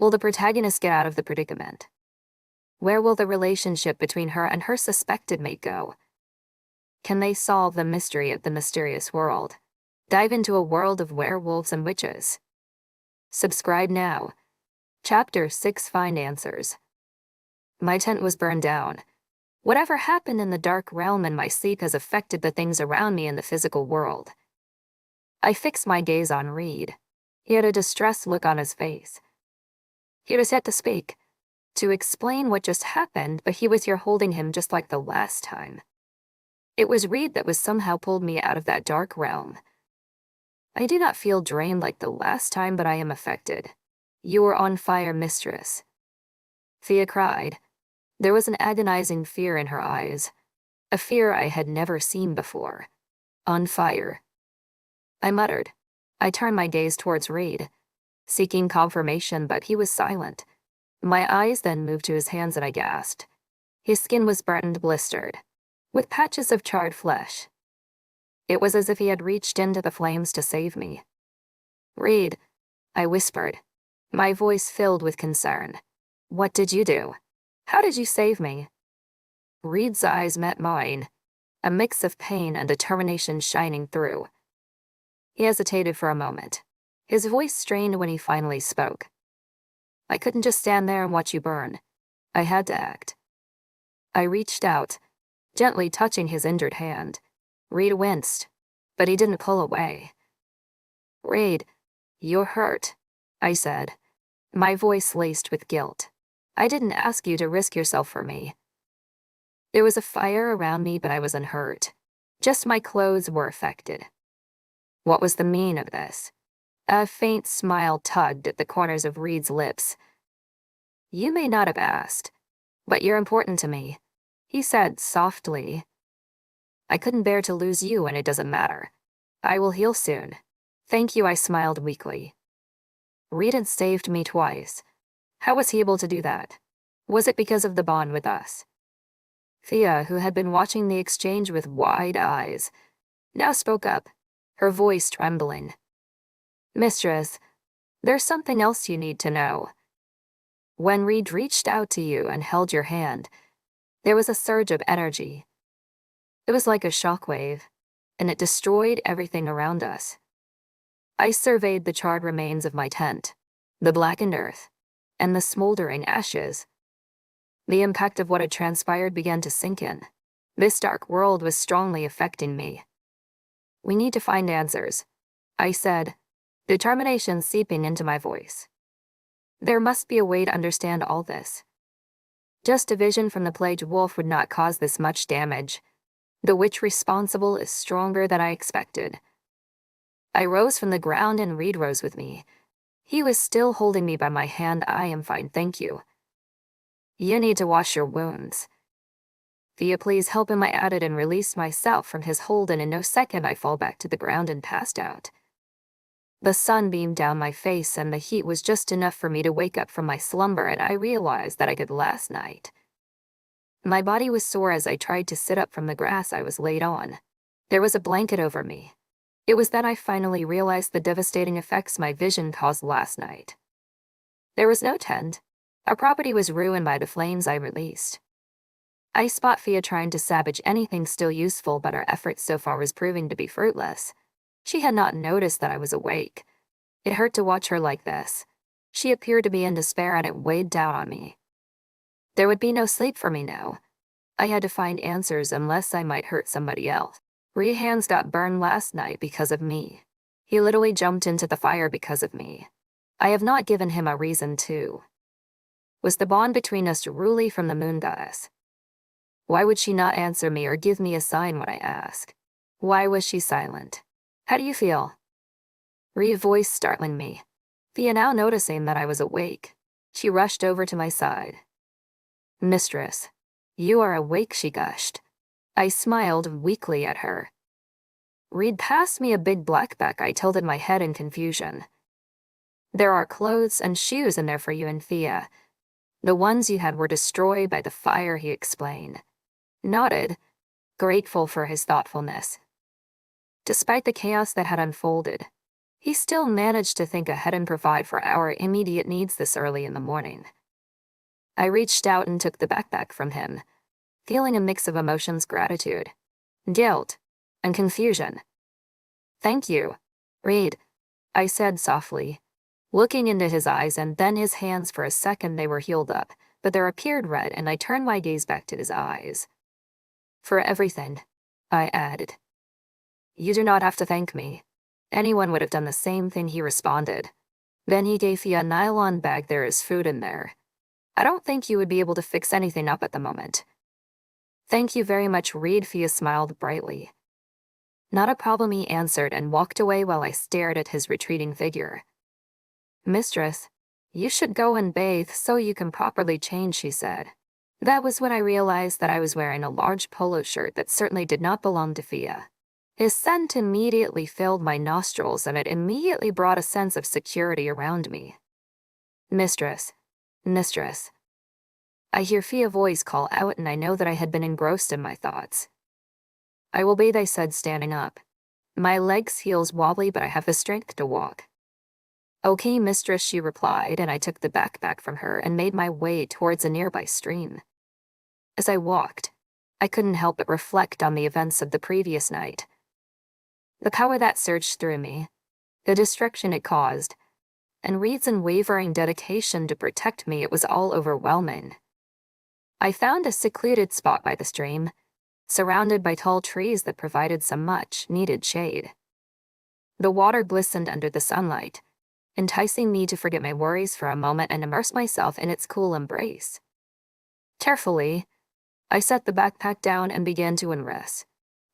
Will the protagonist get out of the predicament? Where will the relationship between her and her suspected mate go? Can they solve the mystery of the mysterious world? Dive into a world of werewolves and witches. Subscribe now. Chapter 6: Find Answers. My tent was burned down. Whatever happened in the dark realm in my sleep has affected the things around me in the physical world. I fixed my gaze on Reed. He had a distressed look on his face. He was yet to speak, to explain what just happened, but he was here holding him just like the last time. It was Reed that was somehow pulled me out of that dark realm. I do not feel drained like the last time, but I am affected. You are on fire, mistress. Thea cried. There was an agonizing fear in her eyes, a fear I had never seen before. On fire. I muttered. I turned my gaze towards Reed, seeking confirmation, but he was silent. My eyes then moved to his hands and I gasped. His skin was burnt and blistered, with patches of charred flesh. It was as if he had reached into the flames to save me. Reed, I whispered, my voice filled with concern. What did you do? How did you save me? Reed's eyes met mine, a mix of pain and determination shining through. He hesitated for a moment, his voice strained when he finally spoke. I couldn't just stand there and watch you burn. I had to act. I reached out, gently touching his injured hand. Reed winced, but he didn't pull away. Reed, you're hurt, I said, my voice laced with guilt. I didn't ask you to risk yourself for me. There was a fire around me, but I was unhurt. Just my clothes were affected. What was the meaning of this? A faint smile tugged at the corners of Reed's lips. You may not have asked, but you're important to me, he said softly. I couldn't bear to lose you, and it doesn't matter. I will heal soon. Thank you, I smiled weakly. Reed had saved me twice. How was he able to do that? Was it because of the bond with us? Thea, who had been watching the exchange with wide eyes, now spoke up, her voice trembling. Mistress, there's something else you need to know. When Reed reached out to you and held your hand, there was a surge of energy. It was like a shockwave, and it destroyed everything around us. I surveyed the charred remains of my tent, the blackened earth, and the smoldering ashes. The impact of what had transpired began to sink in. This dark world was strongly affecting me. We need to find answers, I said, determination seeping into my voice. There must be a way to understand all this. Just a vision from the plagued wolf would not cause this much damage. The witch responsible is stronger than I expected. I rose from the ground and Reed rose with me. He was still holding me by my hand. I am fine, thank you. You need to wash your wounds. Thea, please help him, I added and released myself from his hold, and in no second I fall back to the ground and passed out. The sun beamed down my face and the heat was just enough for me to wake up from my slumber, and I realized that I did last night. My body was sore as I tried to sit up from the grass I was laid on. There was a blanket over me. It was then I finally realized the devastating effects my vision caused last night. There was no tent. Our property was ruined by the flames I released. I spot Thea trying to salvage anything still useful, but our efforts so far was proving to be fruitless. She had not noticed that I was awake. It hurt to watch her like this. She appeared to be in despair, and it weighed down on me. There would be no sleep for me now. I had to find answers unless I might hurt somebody else. Reed's hands got burned last night because of me. He literally jumped into the fire because of me. I have not given him a reason to. Was the bond between us truly from the moon goddess? Why would she not answer me or give me a sign when I ask? Why was she silent? How do you feel? Reed's voice startling me. Thea, now noticing that I was awake, she rushed over to my side. Mistress, you are awake, she gushed. I smiled weakly at her. Reed passed me a big blackback. I tilted my head in confusion. There are clothes and shoes in there for you and Thea. The ones you had were destroyed by the fire, he explained. Nodded, grateful for his thoughtfulness. Despite the chaos that had unfolded, He still managed to think ahead and provide for our immediate needs this early in the morning. I reached out and took the backpack from him, feeling a mix of emotions: gratitude, guilt, and confusion. "Thank you, Reed," I said softly, looking into his eyes, and then his hands. For a second they were healed up, but there appeared red, and I turned my gaze back to his eyes. "For everything," I added. "You do not have to thank me. Anyone would have done the same thing," he responded. Then he gave me a nylon bag. "There is food in there. I don't think you would be able to fix anything up at the moment." "Thank you very much, Reed." Fia smiled brightly. "Not a problem," he answered, and walked away while I stared at his retreating figure. "Mistress, you should go and bathe so you can properly change," she said. That was when I realized that I was wearing a large polo shirt that certainly did not belong to Fia. His scent immediately filled my nostrils, and it immediately brought a sense of security around me. "Mistress, mistress." I hear Fia's voice call out, and I know that I had been engrossed in my thoughts. "I will bathe," I said, standing up. My legs feels wobbly, but I have the strength to walk. "Okay, mistress," she replied, and I took the backpack from her and made my way towards a nearby stream. As I walked, I couldn't help but reflect on the events of the previous night. The power that surged through me, the destruction it caused, and Reed's unwavering dedication to protect me. It was all overwhelming. I found a secluded spot by the stream, surrounded by tall trees that provided some much-needed shade. The water glistened under the sunlight, enticing me to forget my worries for a moment and immerse myself in its cool embrace. Carefully, I set the backpack down and began to undress,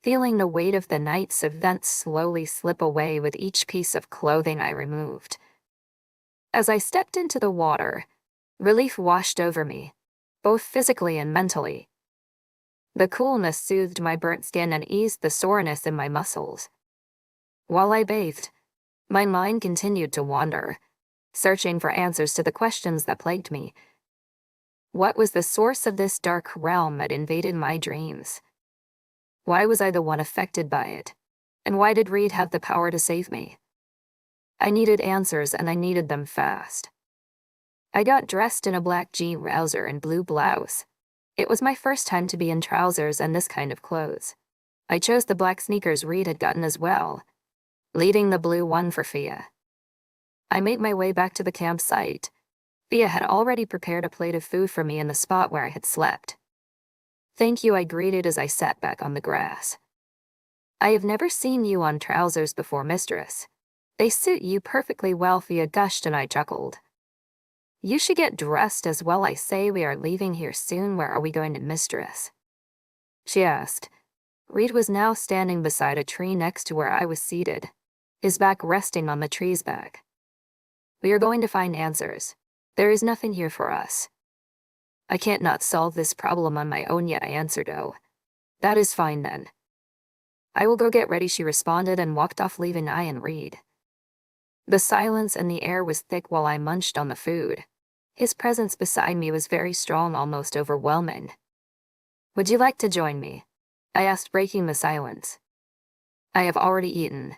feeling the weight of the night's events slowly slip away with each piece of clothing I removed. As I stepped into the water, relief washed over me, both physically and mentally. The coolness soothed my burnt skin and eased the soreness in my muscles. While I bathed, my mind continued to wander, searching for answers to the questions that plagued me. What was the source of this dark realm that invaded my dreams? Why was I the one affected by it? And why did Reed have the power to save me? I needed answers, and I needed them fast. I got dressed in a black jean trouser and blue blouse. It was my first time to be in trousers and this kind of clothes. I chose the black sneakers Reed had gotten as well, leaving the blue one for Fia. I made my way back to the campsite. Fia had already prepared a plate of food for me in the spot where I had slept. "Thank you," I greeted as I sat back on the grass. "I have never seen you on trousers before, mistress. They suit you perfectly well," Fia gushed, and I chuckled. "You should get dressed as well. I say, we are leaving here soon. Where are we going to, mistress?" she asked. Reed was now standing beside a tree next to where I was seated, his back resting on the tree's back. "We are going to find answers. There is nothing here for us." "I can't not solve this problem on my own yet," I answered. "Oh, that is fine then. I will go get ready," she responded, and walked off, leaving I and Reed. The silence in the air was thick while I munched on the food. His presence beside me was very strong, almost overwhelming. "Would you like to join me?" I asked, breaking the silence. "I have already eaten.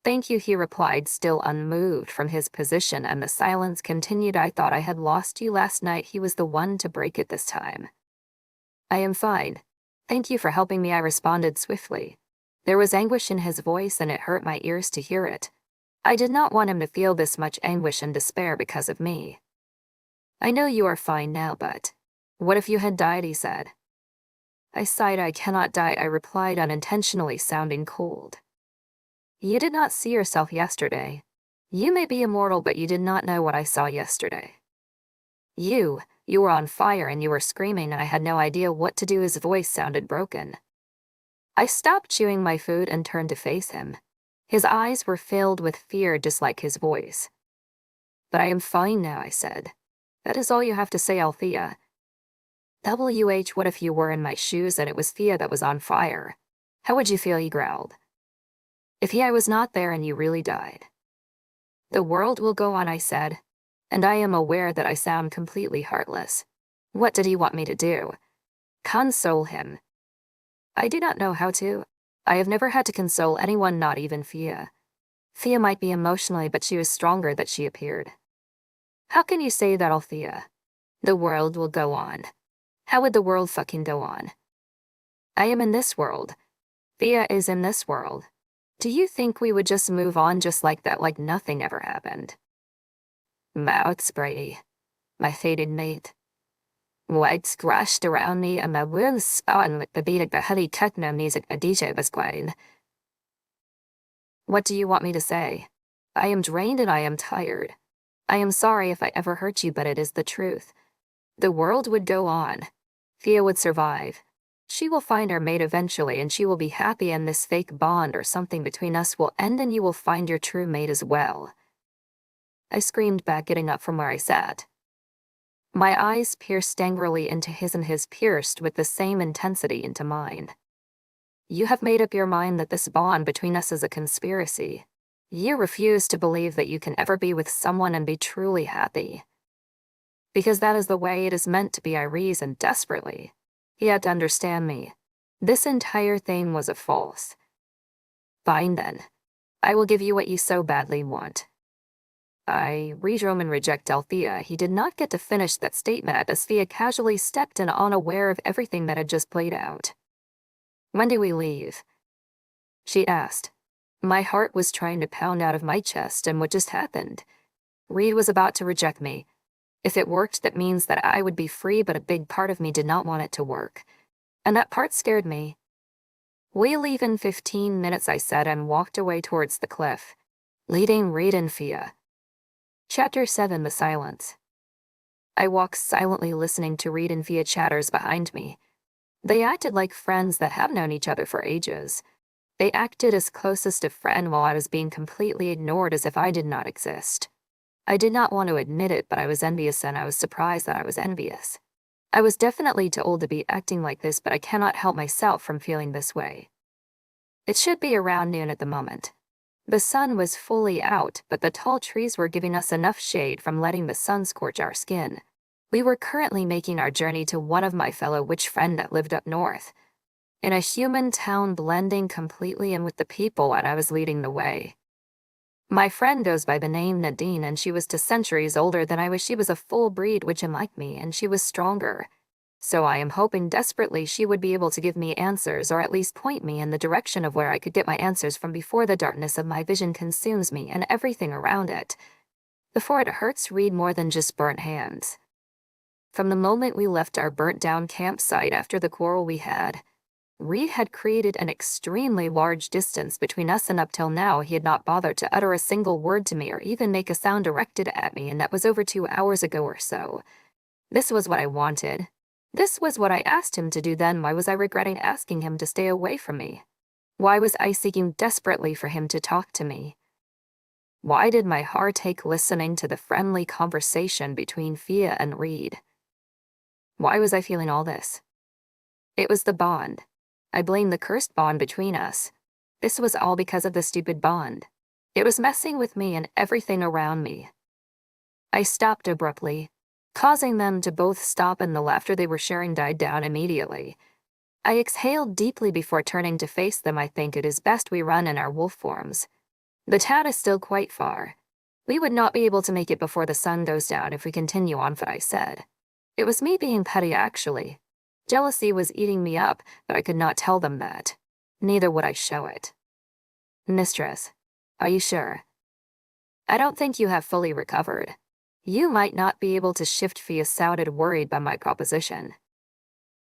Thank you," he replied, still unmoved from his position, and the silence continued. "I thought I had lost you last night." He was the one to break it this time. "I am fine. Thank you for helping me," I responded swiftly. There was anguish in his voice, and it hurt my ears to hear it. I did not want him to feel this much anguish and despair because of me. "I know you are fine now, but what if you had died?" he said. I sighed. "I cannot die," I replied, unintentionally sounding cold. "You did not see yourself yesterday. You may be immortal, but you did not know what I saw yesterday. You were on fire and you were screaming, and I had no idea what to do." His voice sounded broken. I stopped chewing my food and turned to face him. His eyes were filled with fear, just like his voice. "But I am fine now," I said. "That is all you have to say, Althea." What if you were in my shoes and it was Fia that was on fire? How would you feel?" he growled. "If I was not there and you really died?" "The world will go on," I said, and I am aware that I sound completely heartless. What did he want me to do? Console him? I do not know how to. I have never had to console anyone, not even Fia. Thea might be emotionally, but she was stronger than she appeared. How can you say that, Althea? The world will go on. How would the world fucking go on? I am in this world. Thea is in this world. Do you think we would just move on just like that, like nothing ever happened? Mouths Brady, my fated mate. Whites crashed around me and my wheels spun with the beat of the heavy techno music a DJ was playing. What do you want me to say? I am drained and I am tired. I am sorry if I ever hurt you, but it is the truth. The world would go on. Thea would survive. She will find her mate eventually and she will be happy, and this fake bond or something between us will end and you will find your true mate as well. I screamed back, getting up from where I sat. My eyes pierced angrily into his and his pierced with the same intensity into mine. You have made up your mind that this bond between us is a conspiracy. You refuse to believe that you can ever be with someone and be truly happy. Because that is the way it is meant to be, I reasoned desperately. You had to understand me. This entire thing was a false. Fine then. I will give you what you so badly want. I read Roman reject Althea. He did not get to finish that statement as Thea casually stepped in, unaware of everything that had just played out. When do we leave? She asked. My heart was trying to pound out of my chest, and what just happened? Reed was about to reject me. If it worked, that means that I would be free, but a big part of me did not want it to work. And that part scared me. We leave in 15 minutes, I said, and walked away towards the cliff, leading Reed and Thea. Chapter 7, The Silence. I walked silently, listening to Reed and Thea chatters behind me. They acted like friends that have known each other for ages. They acted as closest a friend while I was being completely ignored, as if I did not exist. I did not want to admit it, but I was envious, and I was surprised that I was envious. I was definitely too old to be acting like this, but I cannot help myself from feeling this way. It should be around noon at the moment. The sun was fully out, but the tall trees were giving us enough shade from letting the sun scorch our skin. We were currently making our journey to one of my fellow witch friends that lived up north. In a human town, blending completely in with the people, and I was leading the way. My friend goes by the name Nadine, and she was 2 centuries older than I was. She was a full-breed witch like me, and she was stronger. So I am hoping desperately she would be able to give me answers, or at least point me in the direction of where I could get my answers from before the darkness of my vision consumes me and everything around it. Before it hurts Reed more than just burnt hands. From the moment we left our burnt-down campsite after the quarrel we had, Reed had created an extremely large distance between us, and up till now he had not bothered to utter a single word to me or even make a sound directed at me, and that was over 2 hours ago or so. This was what I wanted. This was what I asked him to do then. Why was I regretting asking him to stay away from me? Why was I seeking desperately for him to talk to me? Why did my heart ache listening to the friendly conversation between Thea and Reed? Why was I feeling all this? It was the bond. I blamed the cursed bond between us. This was all because of the stupid bond. It was messing with me and everything around me. I stopped abruptly, causing them to both stop, and the laughter they were sharing died down immediately. I exhaled deeply before turning to face them. I think it is best we run in our wolf forms. The town is still quite far. We would not be able to make it before the sun goes down if we continue on, what I said. It was me being petty, actually. Jealousy was eating me up, but I could not tell them that. Neither would I show it. Mistress, are you sure? I don't think you have fully recovered. You might not be able to shift. Thea sounded worried by my proposition.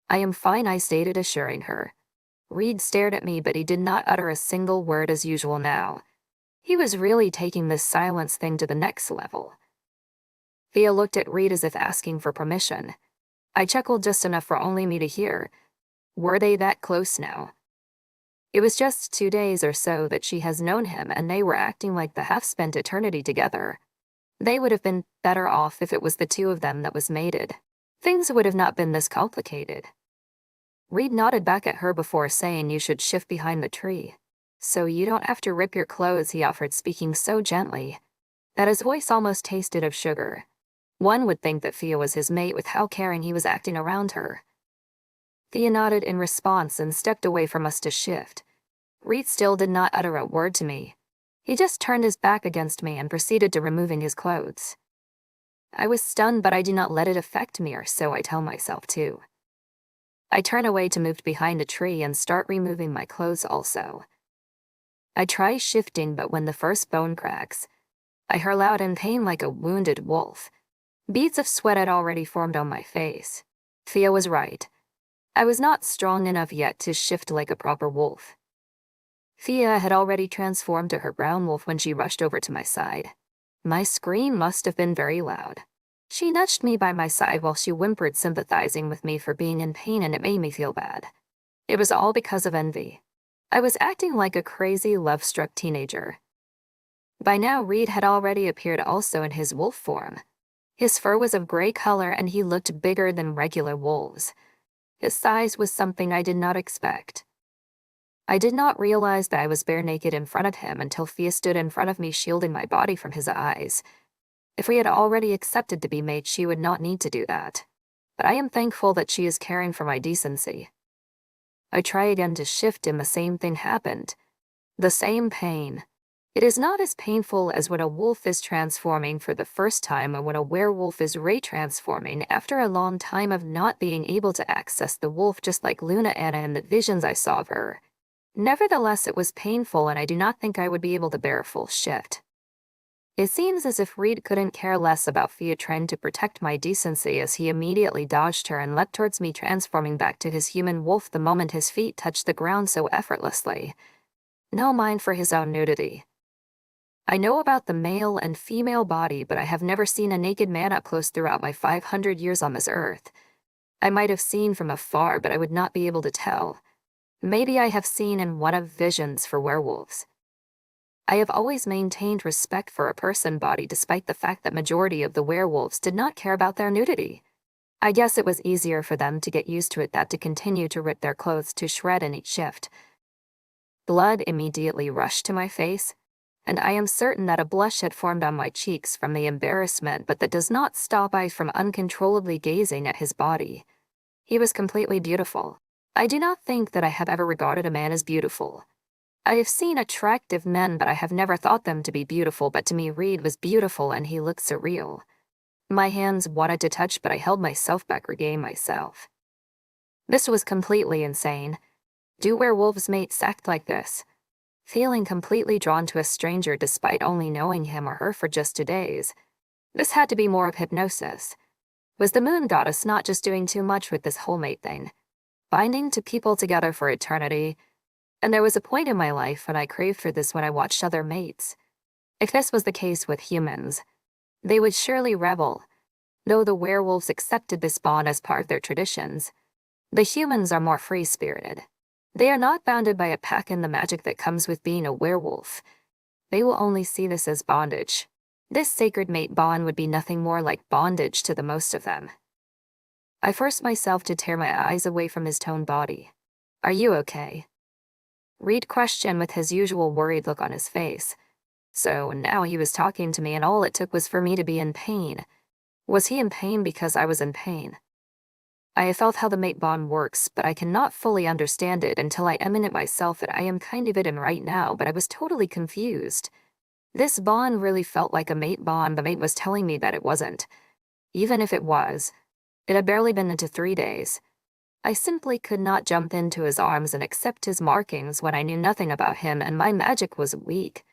I am fine, I stated, assuring her. Reed stared at me, but he did not utter a single word as usual now. He was really taking this silence thing to the next level. Thea looked at Reed as if asking for permission. I chuckled just enough for only me to hear. Were they that close now? It was just 2 days or so that she has known him, and they were acting like the half-spent eternity together. They would have been better off if it was the two of them that was mated. Things would have not been this complicated. Reed nodded back at her before saying, you should shift behind the tree. So you don't have to rip your clothes, he offered, speaking so gently that his voice almost tasted of sugar. One would think that Thea was his mate with how caring he was acting around her. Thea nodded in response and stepped away from us to shift. Reed still did not utter a word to me. He just turned his back against me and proceeded to removing his clothes. I was stunned, but I do not let it affect me, or so I tell myself too. I turn away to move behind a tree and start removing my clothes also. I try shifting, but when the first bone cracks, I hurl out in pain like a wounded wolf. Beads of sweat had already formed on my face. Thea was right. I was not strong enough yet to shift like a proper wolf. Thea had already transformed to her brown wolf when she rushed over to my side. My scream must have been very loud. She nudged me by my side while she whimpered, sympathizing with me for being in pain, and it made me feel bad. It was all because of envy. I was acting like a crazy, love-struck teenager. By now, Reed had already appeared also in his wolf form. His fur was of gray color and he looked bigger than regular wolves. His size was something I did not expect. I did not realize that I was bare naked in front of him until Thea stood in front of me, shielding my body from his eyes. If we had already accepted to be mates, she would not need to do that. But I am thankful that she is caring for my decency. I try again to shift and the same thing happened. The same pain. It is not as painful as when a wolf is transforming for the first time or when a werewolf is re-transforming after a long time of not being able to access the wolf, just like Luna Anna in the visions I saw of her. Nevertheless, it was painful, and I do not think I would be able to bear a full shift. It seems as if Reed couldn't care less about Thea trying to protect my decency, as he immediately dodged her and leapt towards me, transforming back to his human wolf the moment his feet touched the ground so effortlessly. No mind for his own nudity. I know about the male and female body, but I have never seen a naked man up close throughout my 500 years on this earth. I might have seen from afar, but I would not be able to tell. Maybe I have seen in one of visions for werewolves. I have always maintained respect for a person body despite the fact that majority of the werewolves did not care about their nudity. I guess it was easier for them to get used to it than to continue to rip their clothes to shred in each shift. Blood immediately rushed to my face, and I am certain that a blush had formed on my cheeks from the embarrassment, but that does not stop I from uncontrollably gazing at his body. He was completely beautiful. I do not think that I have ever regarded a man as beautiful. I have seen attractive men, but I have never thought them to be beautiful, but to me Reed was beautiful and he looked surreal. My hands wanted to touch, but I held myself back, regaining myself. This was completely insane. Do werewolves mates act like this? Feeling completely drawn to a stranger despite only knowing him or her for just 2 days. This had to be more of hypnosis. Was the moon goddess not just doing too much with this whole mate thing? Binding to people together for eternity? And there was a point in my life when I craved for this when I watched other mates. If this was the case with humans, they would surely rebel. Though the werewolves accepted this bond as part of their traditions, the humans are more free-spirited. They are not bounded by a pack and the magic that comes with being a werewolf. They will only see this as bondage. This sacred mate bond would be nothing more like bondage to the most of them. I forced myself to tear my eyes away from his toned body. "Are you okay?" Reed questioned with his usual worried look on his face. So now he was talking to me, and all it took was for me to be in pain. Was he in pain because I was in pain? I have felt how the mate bond works, but I cannot fully understand it until I am in it myself, and I am kind of in right now, but I was totally confused. This bond really felt like a mate bond. The mate was telling me that it wasn't. Even if it was, it had barely been into 3 days. I simply could not jump into his arms and accept his markings when I knew nothing about him and my magic was weak.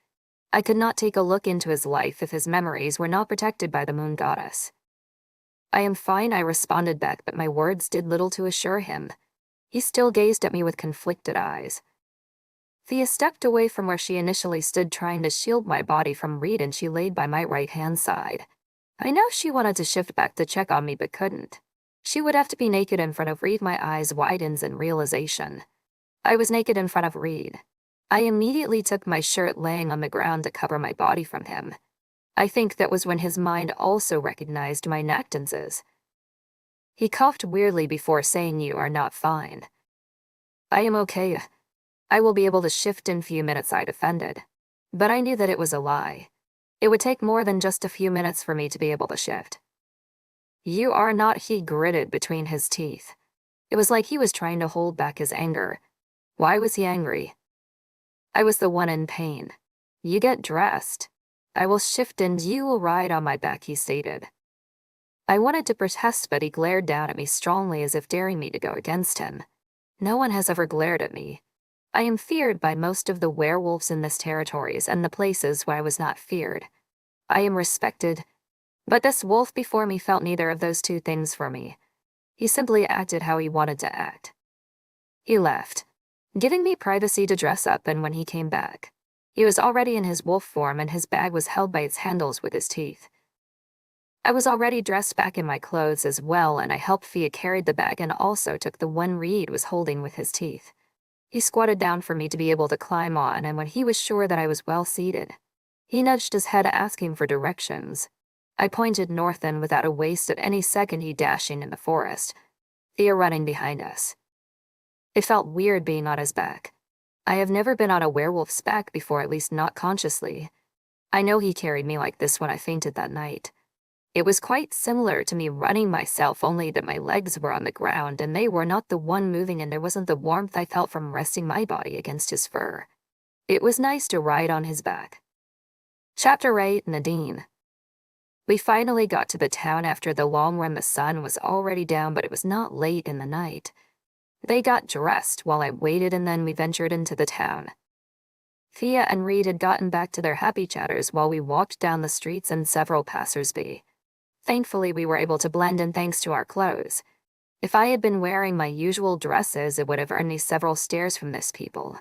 I could not take a look into his life if his memories were not protected by the moon goddess. "I am fine," I responded back, but my words did little to assure him. He still gazed at me with conflicted eyes. Thea stepped away from where she initially stood, trying to shield my body from Reed, and she laid by my right-hand side. I know she wanted to shift back to check on me but couldn't. She would have to be naked in front of Reed. My eyes widened in realization. I was naked in front of Reed. I immediately took my shirt, laying on the ground to cover my body from him. I think that was when his mind also recognized my acquaintances. He coughed weirdly before saying, "You are not fine." "I am okay. I will be able to shift in few minutes," I defended. But I knew that it was a lie. It would take more than just a few minutes for me to be able to shift. "You are not," he gritted between his teeth. It was like he was trying to hold back his anger. Why was he angry? I was the one in pain. You get dressed. I will shift and you will ride on my back, he stated. I wanted to protest, but he glared down at me strongly as if daring me to go against him. No one has ever glared at me. I am feared by most of the werewolves in this territories and the places where I was not feared. I am respected, but this wolf before me felt neither of those two things for me. He simply acted how he wanted to act. He left, giving me privacy to dress up, and when he came back, he was already in his wolf form and his bag was held by its handles with his teeth. I was already dressed back in my clothes as well, and I helped Fia carry the bag and also took the one Reed was holding with his teeth. He squatted down for me to be able to climb on, and when he was sure that I was well seated, he nudged his head asking for directions. I pointed north, and without a waste of any second he dashing in the forest, Thea running behind us. It felt weird being on his back. I have never been on a werewolf's back before, at least not consciously. I know he carried me like this when I fainted that night. It was quite similar to me running myself, only that my legs were on the ground and they were not the one moving, and there wasn't the warmth I felt from resting my body against his fur. It was nice to ride on his back. Chapter 8, Nadine. We finally got to the town after the long run. The sun was already down, but it was not late in the night. They got dressed while I waited, and then we ventured into the town. Thea and Reed had gotten back to their happy chatters while we walked down the streets and several passers-by. Thankfully, we were able to blend in thanks to our clothes. If I had been wearing my usual dresses, it would have earned me several stares from this people.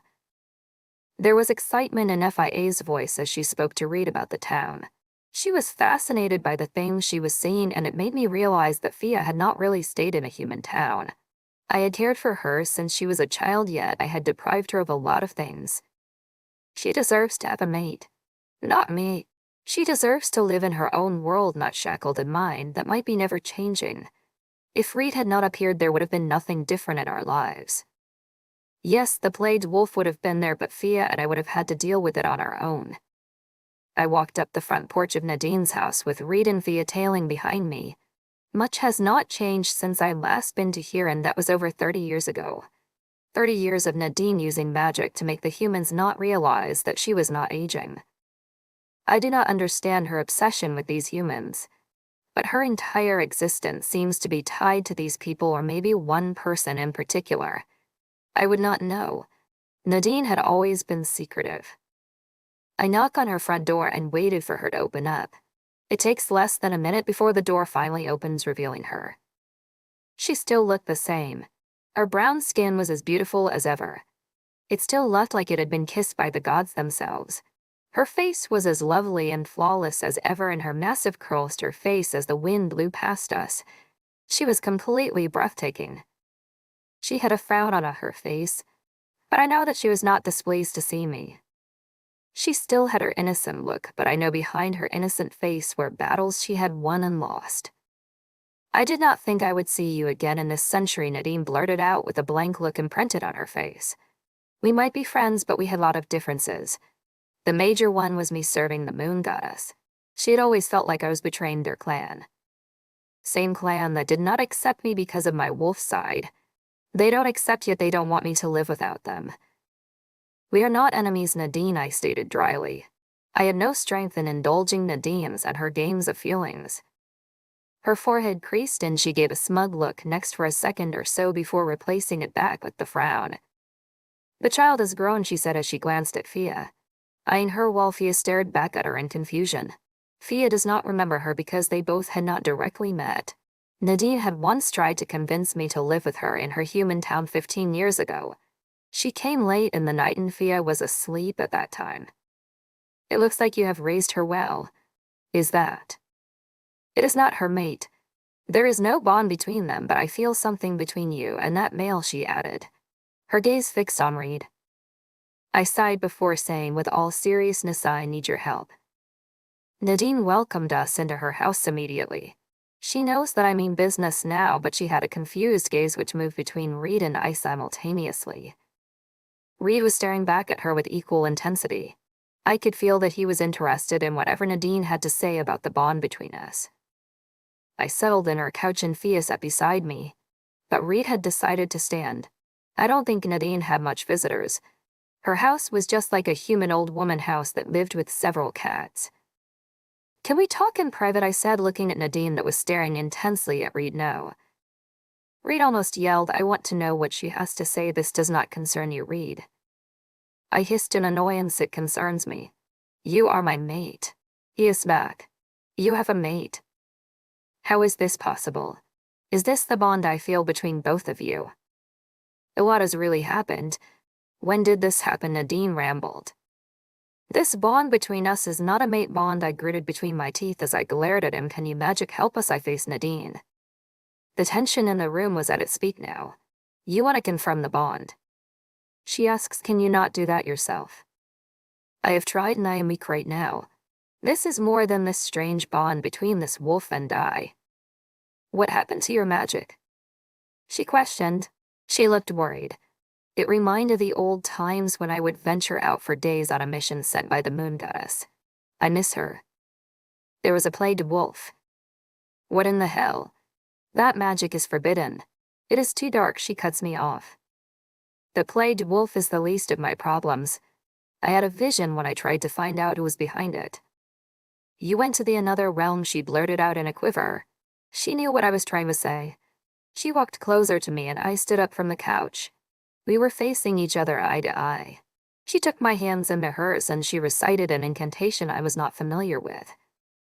There was excitement in FIA's voice as she spoke to Reed about the town. She was fascinated by the things she was seeing, and it made me realize that Fia had not really stayed in a human town. I had cared for her since she was a child, yet I had deprived her of a lot of things. She deserves to have a mate. Not me. She deserves to live in her own world, not shackled in mine, that might be never changing. If Reed had not appeared, there would have been nothing different in our lives. Yes, the plagued wolf would have been there, but Fia and I would have had to deal with it on our own. I walked up the front porch of Nadine's house with Reed and Fia tailing behind me. Much has not changed since I last been to here, and that was over 30 years ago. 30 years of Nadine using magic to make the humans not realize that she was not aging. I do not understand her obsession with these humans, but her entire existence seems to be tied to these people, or maybe one person in particular. I would not know. Nadine had always been secretive. I knocked on her front door and waited for her to open up. It takes less than a minute before the door finally opens, revealing her. She still looked the same. Her brown skin was as beautiful as ever. It still looked like it had been kissed by the gods themselves. Her face was as lovely and flawless as ever, and her massive curls to her face as the wind blew past us. She was completely breathtaking. She had a frown on her face, but I know that she was not displeased to see me. She still had her innocent look, but I know behind her innocent face were battles she had won and lost. I did not think I would see you again in this century, Nadine blurted out with a blank look imprinted on her face. We might be friends, but we had a lot of differences. The major one was me serving the moon goddess. She had always felt like I was betraying their clan. Same clan that did not accept me because of my wolf side. They don't accept, yet they don't want me to live without them. We are not enemies, Nadine, I stated dryly. I had no strength in indulging Nadine's and her games of feelings. Her forehead creased and she gave a smug look next for a second or so before replacing it back with the frown. The child has grown, she said as she glanced at Fia. Eyeing her while Fia stared back at her in confusion. Fia does not remember her because they both had not directly met. Nadine had once tried to convince me to live with her in her human town 15 years ago. She came late in the night and Fia was asleep at that time. It looks like you have raised her well. Is that? It is not her mate. There is no bond between them, but I feel something between you and that male, she added. Her gaze fixed on Reed. I sighed before saying with all seriousness, I need your help. Nadine welcomed us into her house immediately. She knows that I mean business now, but she had a confused gaze which moved between Reed and I simultaneously. Reed was staring back at her with equal intensity. I could feel that he was interested in whatever Nadine had to say about the bond between us. I settled in her couch and Fia sat beside me, but Reed had decided to stand. I don't think Nadine had much visitors. Her house was just like a human old woman house that lived with several cats. "Can we talk in private?" I said, looking at Nadine that was staring intensely at Reed. "No." Reed almost yelled, "I want to know what she has to say. This does not concern you, Reed." I hissed in annoyance. "It concerns me. You are my mate." He hissed back. "You have a mate? How is this possible? Is this the bond I feel between both of you?" "A lot has really happened. When did this happen?" Nadine rambled. "This bond between us is not a mate bond," I gritted between my teeth as I glared at him. "Can you magic help us?" I faced Nadine. The tension in the room was at its peak now. "You want to confirm the bond?" She asks, "Can you not do that yourself?" "I have tried and I am weak right now. This is more than this strange bond between this wolf and I." "What happened to your magic?" she questioned. She looked worried. It reminded the old times when I would venture out for days on a mission sent by the moon goddess. I miss her. There was a plagued wolf. "What in the hell? That magic is forbidden. It is too dark." She cuts me off. "The plagued wolf is the least of my problems. I had a vision when I tried to find out who was behind it." "You went to the another realm," she blurted out in a quiver. She knew what I was trying to say. She walked closer to me and I stood up from the couch. We were facing each other eye to eye. She took my hands into hers and she recited an incantation I was not familiar with.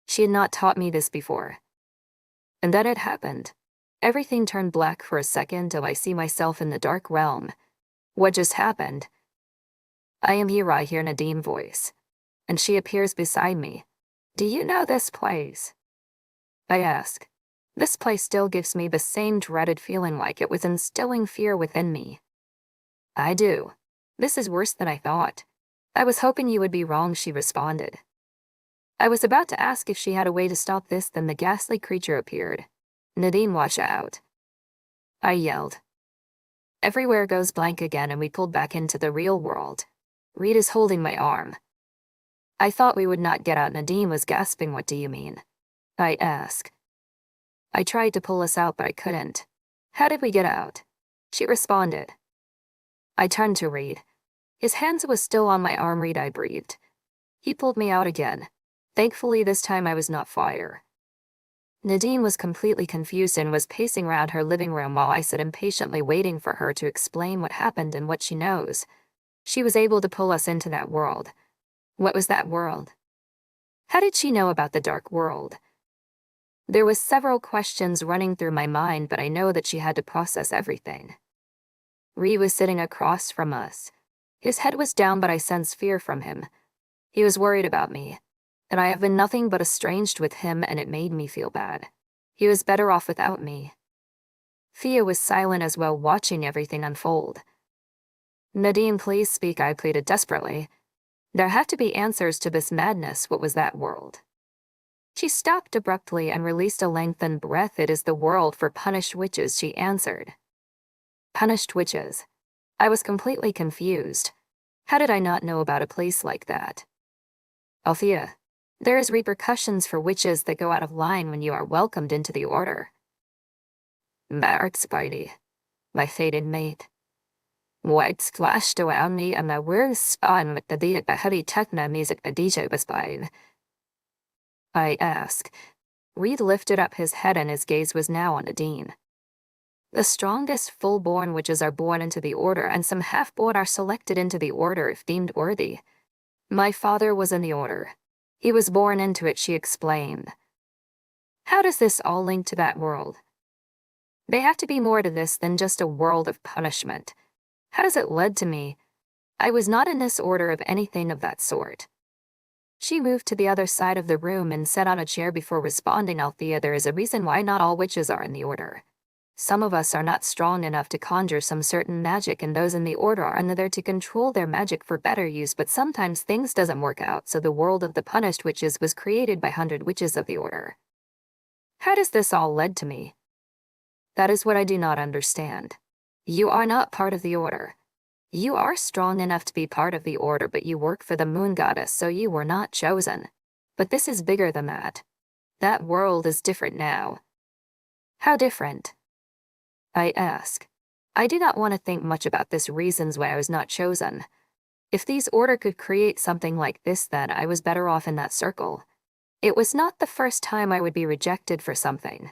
She had not taught me this before. And then it happened. Everything turned black for a second till I see myself in the dark realm. "What just happened?" "I am here," I hear Nadine's voice. And she appears beside me. "Do you know this place?" I ask. This place still gives me the same dreaded feeling, like it was instilling fear within me. "I do. This is worse than I thought. I was hoping you would be wrong," she responded. I was about to ask if she had a way to stop this, then the ghastly creature appeared. "Nadine, watch out," I yelled. Everywhere goes blank again and we pulled back into the real world. Reed is holding my arm. "I thought we would not get out." Nadine was gasping. "What do you mean?" I ask. "I tried to pull us out, but I couldn't." "How did we get out?" she responded. I turned to Reed. His hands was still on my arm. "Reed," I breathed. He pulled me out again. Thankfully, this time I was not fire. Nadine was completely confused and was pacing around her living room while I sat impatiently waiting for her to explain what happened and what she knows. She was able to pull us into that world. What was that world? How did she know about the dark world? There was several questions running through my mind, but I know that she had to process everything. Reed was sitting across from us. His head was down, but I sensed fear from him. He was worried about me, and I have been nothing but estranged with him, and it made me feel bad. He was better off without me. Thea was silent as well, watching everything unfold. "Nadine, please speak," I pleaded desperately. There had to be answers to this madness. What was that world? She stopped abruptly and released a lengthened breath. "It is the world for punished witches," she answered. Punished witches? I was completely confused. How did I not know about a place like that? "Althea, there is repercussions for witches that go out of line when you are welcomed into the order." "Narrate, Spidey, my fated mate. White splashed around me and the worst spawn with the heavy techno music the DJ was playing." I asked. Reed lifted up his head and his gaze was now on Nadine. "The strongest full-born witches are born into the order, and some half-born are selected into the order if deemed worthy. My father was in the order. He was born into it," she explained. "How does this all link to that world? They have to be more to this than just a world of punishment. How does it lead to me? I was not in this order of anything of that sort." She moved to the other side of the room and sat on a chair before responding. "Althea, there is a reason why not all witches are in the order. Some of us are not strong enough to conjure some certain magic, and those in the order are there to control their magic for better use, but sometimes things doesn't work out, so the world of the punished witches was created by 100 witches of the order. How does this all lead to me? That is what I do not understand. You are not part of the order. You are strong enough to be part of the order, but you work for the moon goddess, so you were not chosen. But this is bigger than that. That world is different now." "How different?" I ask. I do not want to think much about this reasons why I was not chosen. If these order could create something like this, then I was better off in that circle. It was not the first time I would be rejected for something.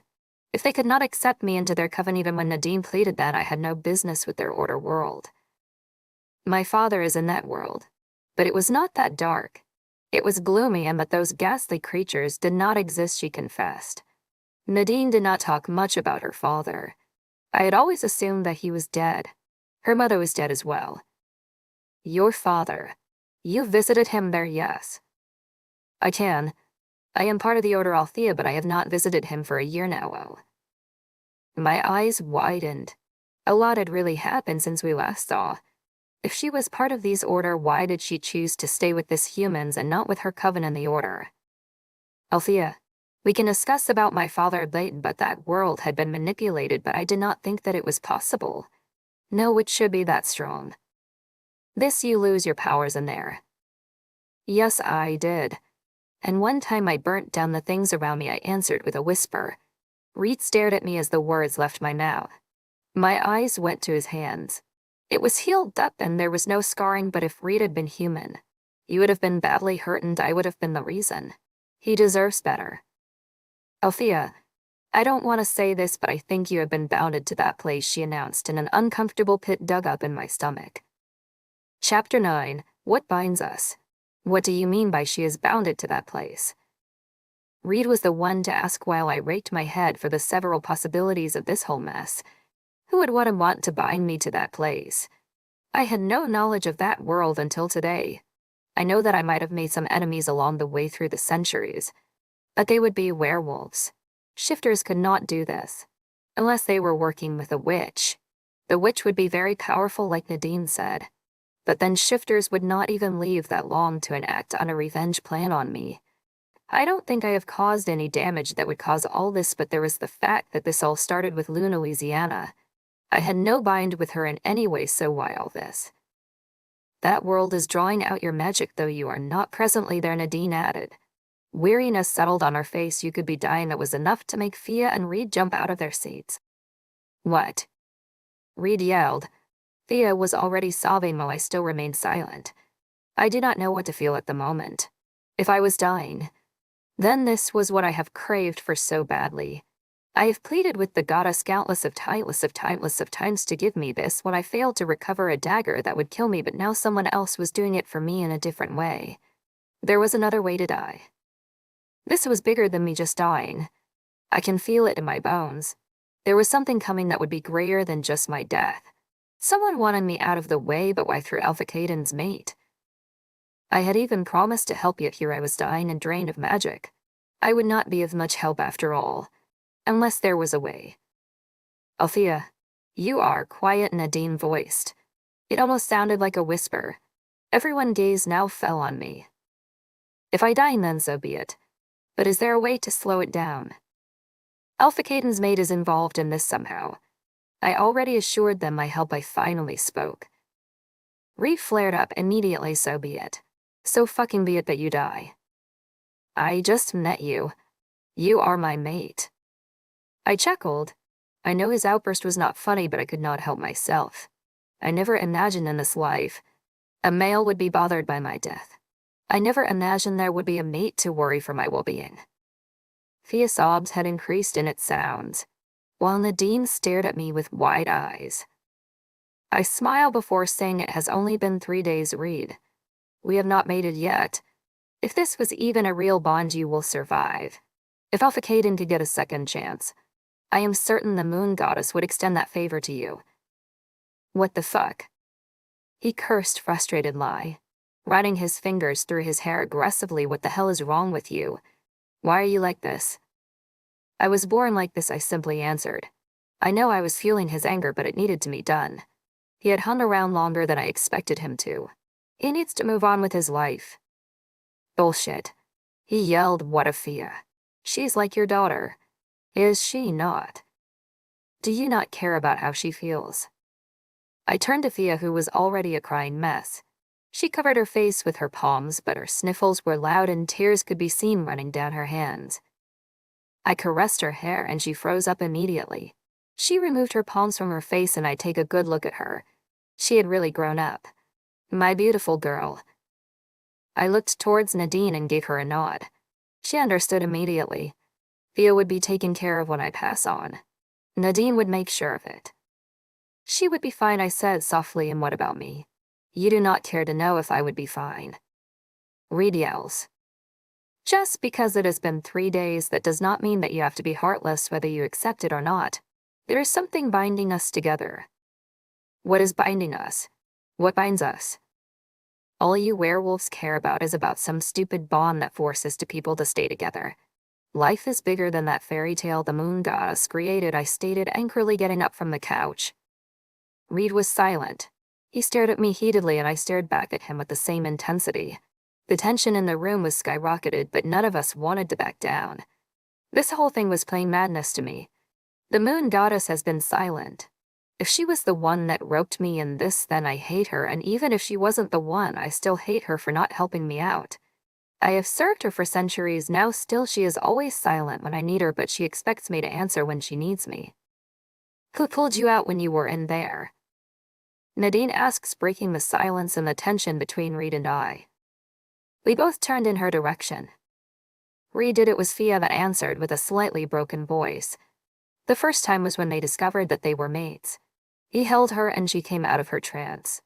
If they could not accept me into their coven even when Nadine pleaded that, I had no business with their order world. My father is in that world. But it was not that dark. It was gloomy, and that those ghastly creatures did not exist, she confessed. Nadine did not talk much about her father. I had always assumed that he was dead. Her mother was dead as well. Your father. You visited him there, yes. I am part of the Order Althea, but I have not visited him for a year now. Oh. My eyes widened. A lot had really happened since we last saw. If she was part of these order, why did she choose to stay with this humans and not with her coven in the order? Althea, we can discuss about my father later, but that world had been manipulated, but I did not think that it was possible. No, it should be that strong. This, you lose your powers in there. Yes, I did. And one time I burnt down the things around me, I answered with a whisper. Reed stared at me as the words left my mouth. My eyes went to his hands. It was healed up and there was no scarring, but if Reed had been human, you would have been badly hurt and I would have been the reason. He deserves better. Althea, I don't want to say this, but I think you have been bounded to that place, she announced in an uncomfortable pit dug up in my stomach. Chapter 9, What Binds Us? What do you mean by she is bounded to that place? Reed was the one to ask while I raked my head for the several possibilities of this whole mess. Who would want to bind me to that place? I had no knowledge of that world until today. I know that I might have made some enemies along the way through the centuries, but they would be werewolves. Shifters could not do this, unless they were working with a witch. The witch would be very powerful, like Nadine said, but then shifters would not even leave that long to enact on a revenge plan on me. I don't think I have caused any damage that would cause all this, but there was the fact that this all started with Luna, Louisiana. I had no bind with her in any way, so why all this? That world is drawing out your magic, though you are not presently there, Nadine added. Weariness settled on her face. You could be dying. That was enough to make Fia and Reed jump out of their seats. What? Reed yelled. Fia was already sobbing while I still remained silent. I did not know what to feel at the moment. If I was dying, then this was what I have craved for so badly. I have pleaded with the goddess countless of times to give me this when I failed to recover a dagger that would kill me, but now someone else was doing it for me in a different way. There was another way to die. This was bigger than me just dying. I can feel it in my bones. There was something coming that would be greater than just my death. Someone wanted me out of the way, but why through Alpha Caden's mate? I had even promised to help, yet here I was dying and drained of magic. I would not be of much help after all. Unless there was a way. Althea, you are quiet, Nadine voiced. It almost sounded like a whisper. Everyone's gaze now fell on me. If I die, then so be it. But is there a way to slow it down? Alpha Caden's mate is involved in this somehow. I already assured them my help. I finally spoke. Reed flared up immediately. So be it. So fucking be it that you die. I just met you. You are my mate. I chuckled. I know his outburst was not funny, but I could not help myself. I never imagined in this life a male would be bothered by my death. I never imagined there would be a mate to worry for my well-being. Fia's sobs had increased in its sounds, while Nadine stared at me with wide eyes. I smiled before saying, it has only been 3 days, Reed. We have not made it yet. If this was even a real bond, you will survive. If Alpha Caden could get a second chance, I am certain the moon goddess would extend that favor to you. What the fuck? He cursed, frustrated lie, running his fingers through his hair aggressively. What the hell is wrong with you? Why are you like this? I was born like this, I simply answered. I know I was fueling his anger, but it needed to be done. He had hung around longer than I expected him to. He needs to move on with his life. Bullshit. He yelled. What of Fia? She's like your daughter. Is she not? Do you not care about how she feels? I turned to Fia, who was already a crying mess. She covered her face with her palms, but her sniffles were loud and tears could be seen running down her hands. I caressed her hair and she froze up immediately. She removed her palms from her face and I take a good look at her. She had really grown up. My beautiful girl. I looked towards Nadine and gave her a nod. She understood immediately. Thea would be taken care of when I pass on. Nadine would make sure of it. She would be fine, I said softly, and what about me? You do not care to know if I would be fine. Reed yells. Just because it has been 3 days, that does not mean that you have to be heartless whether you accept it or not. There is something binding us together. What is binding us? What binds us? All you werewolves care about is about some stupid bond that forces two people to stay together. Life is bigger than that fairy tale the moon goddess created, I stated, angrily getting up from the couch. Reed was silent. He stared at me heatedly, and I stared back at him with the same intensity. The tension in the room was skyrocketed, but none of us wanted to back down. This whole thing was plain madness to me. The moon goddess has been silent. If she was the one that roped me in this, then I hate her, and even if she wasn't the one, I still hate her for not helping me out. I have served her for centuries now, still she is always silent when I need her, but she expects me to answer when she needs me. Who pulled you out when you were in there? Nadine asks, breaking the silence and the tension between Reed and I. We both turned in her direction. Reed did. It was Thea that answered with a slightly broken voice. The first time was when they discovered that they were mates. He held her and she came out of her trance.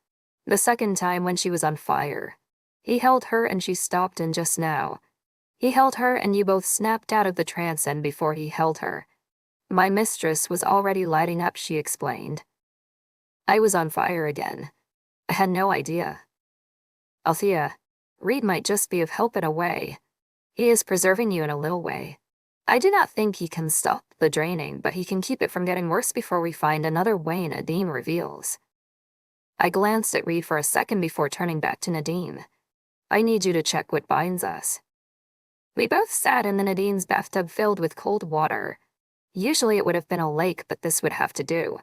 The second time, when she was on fire. He held her and she stopped, and just now. He held her and you both snapped out of the trance, and before he held her, my mistress was already lighting up, she explained. I was on fire again. I had no idea. Althea, Reed might just be of help in a way. He is preserving you in a little way. I do not think he can stop the draining, but he can keep it from getting worse before we find another way, Nadine reveals. I glanced at Reed for a second before turning back to Nadine. I need you to check what binds us. We both sat in the Nadine's bathtub filled with cold water. Usually it would have been a lake, but this would have to do.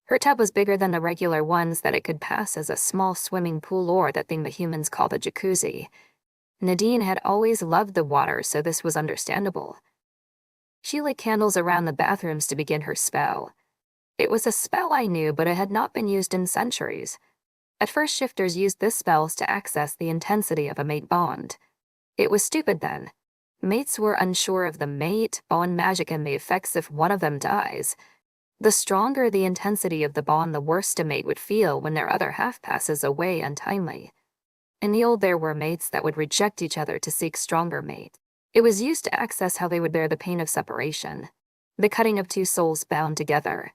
Her tub was bigger than the regular ones, that it could pass as a small swimming pool, or that thing the humans call a jacuzzi. Nadine had always loved the water, so this was understandable. She lit candles around the bathrooms to begin her spell. It was a spell I knew, but it had not been used in centuries. At first, shifters used this spell to access the intensity of a mate bond. It was stupid then. Mates were unsure of the mate bond magic and the effects if one of them dies. The stronger the intensity of the bond, the worse a mate would feel when their other half passes away untimely. In the old, there were mates that would reject each other to seek stronger mate. It was used to access how they would bear the pain of separation, the cutting of two souls bound together.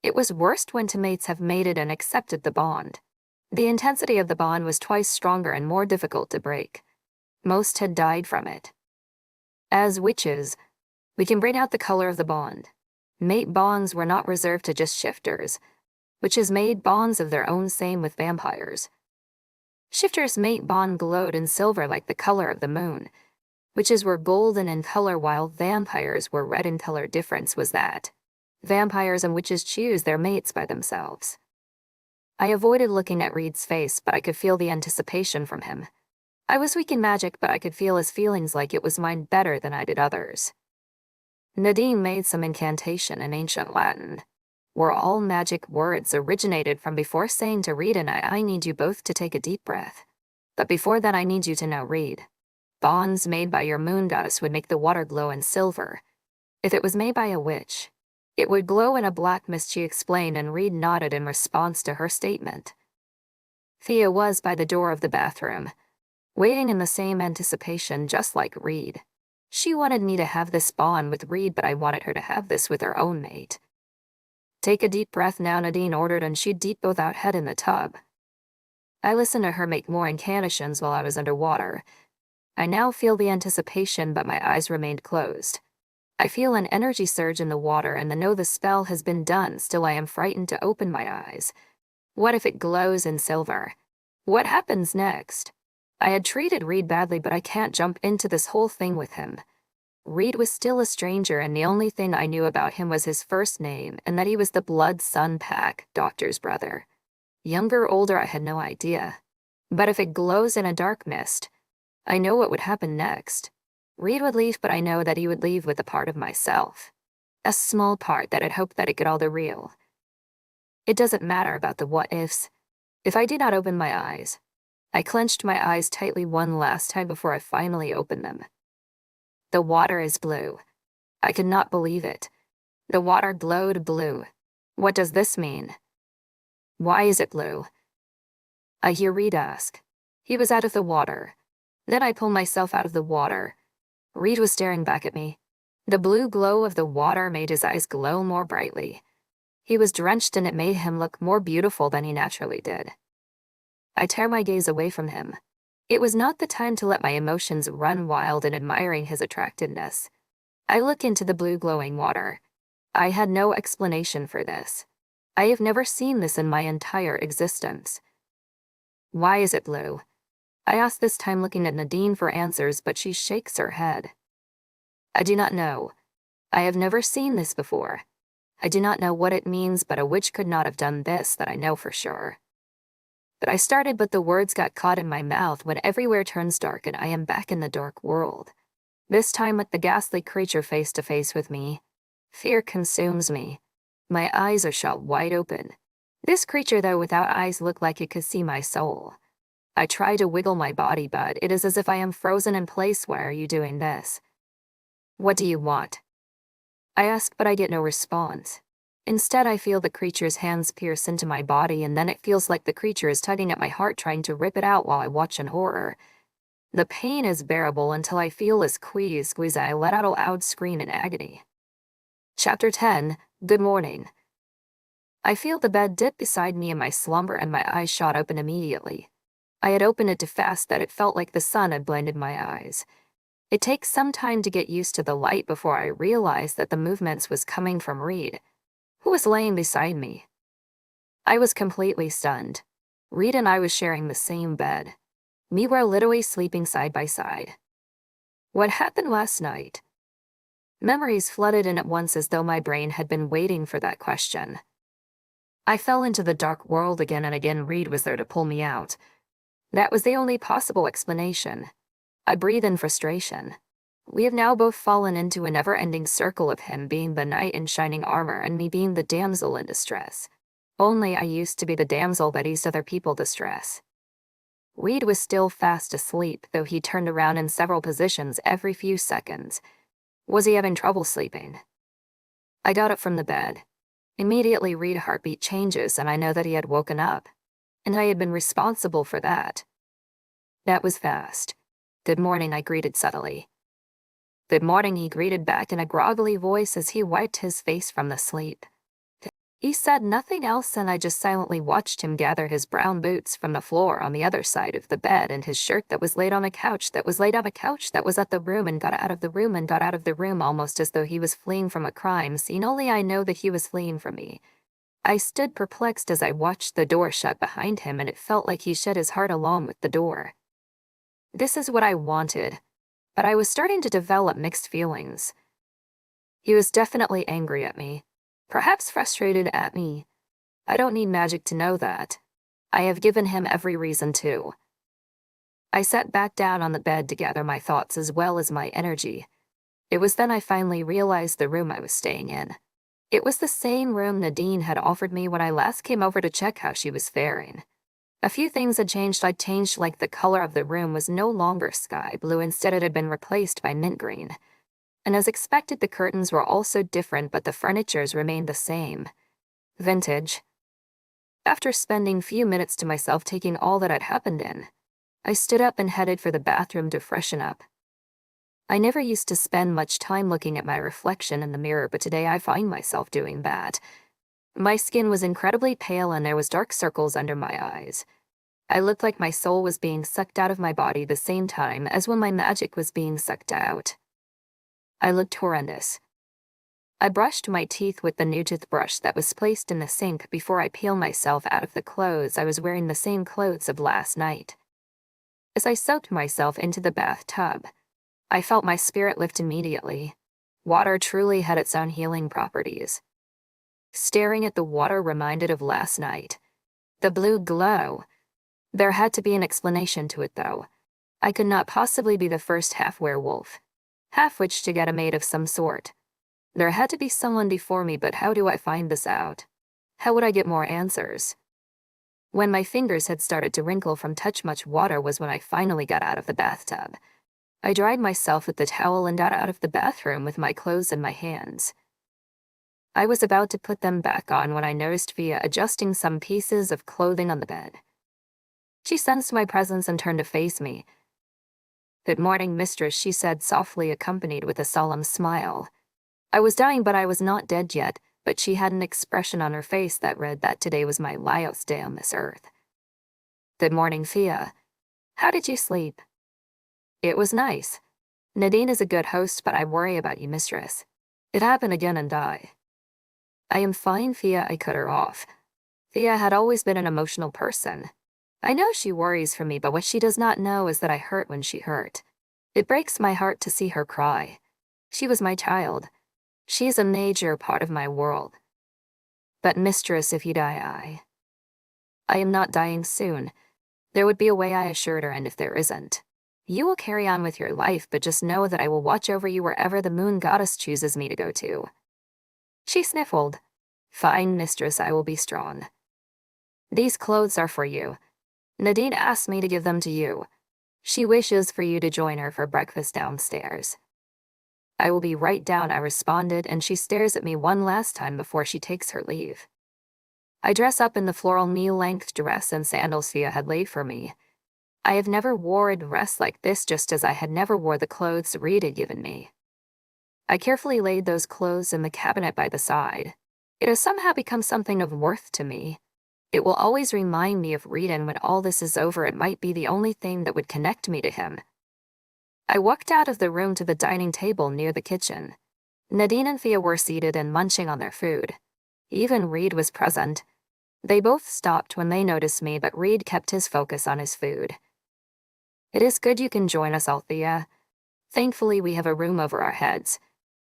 It was worst when two mates have mated and accepted the bond. The intensity of the bond was twice stronger and more difficult to break. Most had died from it. As witches, we can bring out the color of the bond. Mate bonds were not reserved to just shifters. Witches made bonds of their own, same with vampires. Shifters' mate bond glowed in silver like the color of the moon. Witches were golden in color while vampires were red in color. Difference was that vampires and witches choose their mates by themselves. I avoided looking at Reed's face, but I could feel the anticipation from him. I was weak in magic, but I could feel his feelings like it was mine better than I did others. Nadine made some incantation in ancient Latin, where all magic words originated from, before saying to Reed and I need you both to take a deep breath. But before that, I need you to know, Reed, bonds made by your moon goddess would make the water glow in silver. If it was made by a witch, it would glow in a black mist, she explained, and Reed nodded in response to her statement. Thea was by the door of the bathroom, waiting in the same anticipation, just like Reed. She wanted me to have this bond with Reed, but I wanted her to have this with her own mate. Take a deep breath now, Nadine ordered, and she deep both out head in the tub. I listened to her make more incantations while I was underwater. I now feel the anticipation, but my eyes remained closed. I feel an energy surge in the water and know the spell has been done, still I am frightened to open my eyes. What if it glows in silver? What happens next? I had treated Reed badly, but I can't jump into this whole thing with him. Reed was still a stranger, and the only thing I knew about him was his first name, and that he was the blood son Pack, Doctor's brother. Younger or older, I had no idea. But if it glows in a dark mist, I know what would happen next. Reed would leave, but I know that he would leave with a part of myself. A small part that had hoped that it could all the real. It doesn't matter about the what-ifs. If I did not open my eyes, I clenched my eyes tightly one last time before I finally opened them. The water is blue. I could not believe it. The water glowed blue. What does this mean? Why is it blue? I hear Reed ask. He was out of the water. Then I pull myself out of the water. Reed was staring back at me. The blue glow of the water made his eyes glow more brightly. He was drenched and it made him look more beautiful than he naturally did. I tear my gaze away from him. It was not the time to let my emotions run wild in admiring his attractiveness. I look into the blue glowing water. I had no explanation for this. I have never seen this in my entire existence. Why is it blue? I ask this time looking at Nadine for answers, but she shakes her head. I do not know. I have never seen this before. I do not know what it means, but a witch could not have done this, that I know for sure. But I started, but the words got caught in my mouth when everywhere turns dark and I am back in the dark world. This time with the ghastly creature face to face with me. Fear consumes me. My eyes are shut wide open. This creature, though without eyes, looked like it could see my soul. I try to wiggle my body, but it is as if I am frozen in place. Why are you doing this? What do you want? I ask, but I get no response. Instead, I feel the creature's hands pierce into my body, and then it feels like the creature is tugging at my heart, trying to rip it out while I watch in horror. The pain is bearable until I feel a squeeze. I let out a loud scream in agony. Chapter 10, Good Morning. I feel the bed dip beside me in my slumber and my eyes shot open immediately. I had opened it too fast that it felt like the sun had blinded my eyes. It takes some time to get used to the light before I realized that the movements was coming from Reed, who was laying beside me. I was completely stunned. Reed and I was sharing the same bed. We were literally sleeping side by side. What happened last night? Memories flooded in at once as though my brain had been waiting for that question. I fell into the dark world again and again. Reed was there to pull me out. That was the only possible explanation. I breathe in frustration. We have now both fallen into a never-ending circle of him being the knight in shining armor and me being the damsel in distress. Only I used to be the damsel that eased other people distress. Reed was still fast asleep, though he turned around in several positions every few seconds. Was he having trouble sleeping? I got up from the bed. Immediately Reed's heartbeat changes and I know that he had woken up. And I had been responsible for that. That was fast. Good morning, I greeted subtly. Good morning, he greeted back in a groggly voice as he wiped his face from the sleep. He said nothing else and I just silently watched him gather his brown boots from the floor on the other side of the bed and his shirt that was laid on a couch that was laid on a couch that was at the room and got out of the room and got out of the room almost as though he was fleeing from a crime scene. Only I know that he was fleeing from me. I stood perplexed as I watched the door shut behind him and it felt like he shut his heart along with the door. This is what I wanted, but I was starting to develop mixed feelings. He was definitely angry at me. Perhaps frustrated at me. I don't need magic to know that. I have given him every reason to. I sat back down on the bed to gather my thoughts as well as my energy. It was then I finally realized the room I was staying in. It was the same room Nadine had offered me when I last came over to check how she was faring. A few things had changed. Like the color of the room was no longer sky blue, instead it had been replaced by mint green. And as expected, the curtains were also different, but the furnitures remained the same. Vintage. After spending few minutes to myself taking all that had happened in, I stood up and headed for the bathroom to freshen up. I never used to spend much time looking at my reflection in the mirror, but today I find myself doing that. My skin was incredibly pale and there was dark circles under my eyes. I looked like my soul was being sucked out of my body the same time as when my magic was being sucked out. I looked horrendous. I brushed my teeth with the new toothbrush that was placed in the sink before I peeled myself out of the clothes. I was wearing the same clothes of last night. As I soaked myself into the bathtub, I felt my spirit lift immediately. Water truly had its own healing properties. Staring at the water reminded of last night. The blue glow. There had to be an explanation to it, though. I could not possibly be the first half werewolf. Half witch to get a maid of some sort. There had to be someone before me, but how do I find this out? How would I get more answers? When my fingers had started to wrinkle from too much water was when I finally got out of the bathtub. I dried myself with the towel and got out of the bathroom with my clothes in my hands. I was about to put them back on when I noticed Fia adjusting some pieces of clothing on the bed. She sensed my presence and turned to face me. "Good morning, mistress," she said softly, accompanied with a solemn smile. I was dying, but I was not dead yet, but she had an expression on her face that read that today was my last day on this earth. "Good morning, Fia. How did you sleep?" "It was nice. Nadine is a good host, but I worry about you, mistress. It happened again and I am fine, Fia," I cut her off. Fia had always been an emotional person. I know she worries for me, but what she does not know is that I hurt when she hurt. It breaks my heart to see her cry. She was my child. She is a major part of my world. "But mistress, if you die, I am not dying soon. There would be a way," I assured her, "and if there isn't, you will carry on with your life, but just know that I will watch over you wherever the moon goddess chooses me to go to." She sniffled. "Fine, mistress, I will be strong. These clothes are for you. Nadine asked me to give them to you. She wishes for you to join her for breakfast downstairs." "I will be right down," I responded, and she stares at me one last time before she takes her leave. I dress up in the floral knee-length dress and sandals Fia had laid for me. I have never wore a dress like this, just as I had never wore the clothes Reed had given me. I carefully laid those clothes in the cabinet by the side. It has somehow become something of worth to me. It will always remind me of Reed, and when all this is over, it might be the only thing that would connect me to him. I walked out of the room to the dining table near the kitchen. Nadine and Fia were seated and munching on their food. Even Reed was present. They both stopped when they noticed me, but Reed kept his focus on his food. "It is good you can join us, Althea. Thankfully, we have a room over our heads.